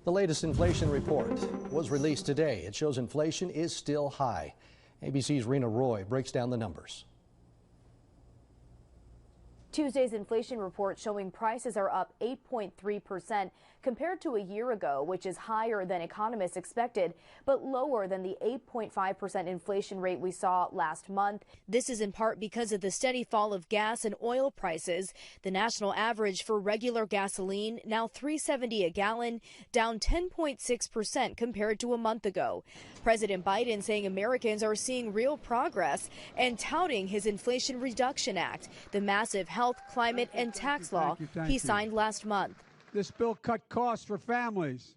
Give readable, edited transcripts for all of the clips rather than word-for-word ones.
The latest inflation report was released today. It shows inflation is still high. ABC's Rena Roy breaks down the numbers. Tuesday's inflation report showing prices are up 8.3% compared to a year ago, which is higher than economists expected, but lower than the 8.5% inflation rate we saw last month. This is in part because of the steady fall of gas and oil prices. The national average for regular gasoline, now $3.70 a gallon, down 10.6% compared to a month ago. President Biden saying Americans are seeing real progress and touting his Inflation Reduction Act, the massive health, climate, and tax law he signed last month. This bill cut costs for families,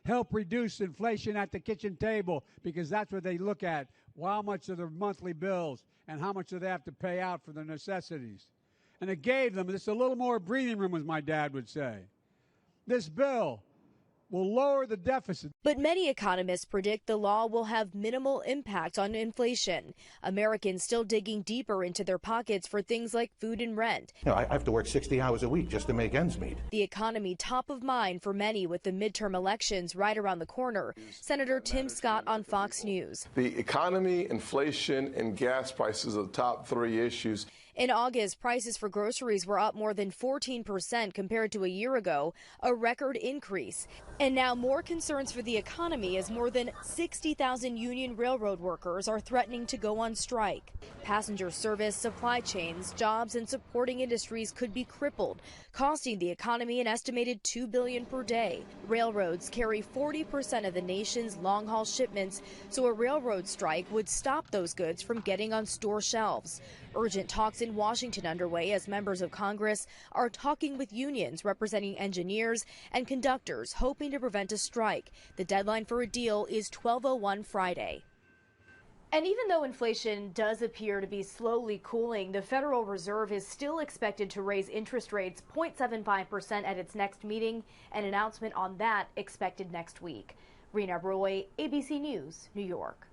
help reduce inflation at the kitchen table, because that's what they look at, how much of their monthly bills and how much do they have to pay out for their necessities. And it gave them just a little more breathing room, as my dad would say. This bill will lower the deficit. But many economists predict the law will have minimal impact on inflation. Americans still digging deeper into their pockets for things like food and rent. I have to work 60 hours a week just to make ends meet. The economy top of mind for many with the midterm elections right around the corner. Senator Tim Scott on Fox News. The economy, inflation, and gas prices are the top three issues. In August, prices for groceries were up more than 14% compared to a year ago, a record increase. And now more concerns for the economy as more than 60,000 union railroad workers are threatening to go on strike. Passenger service, supply chains, jobs, and supporting industries could be crippled, costing the economy an estimated $2 billion per day. Railroads carry 40% of the nation's long-haul shipments, so a railroad strike would stop those goods from getting on store shelves. Urgent talks in Washington underway as members of Congress are talking with unions representing engineers and conductors hoping to prevent a strike. The deadline for a deal is 12:01 Friday. And even though inflation does appear to be slowly cooling, the Federal Reserve is still expected to raise interest rates 0.75% at its next meeting, an announcement on that expected next week. Rena Roy, ABC News, New York.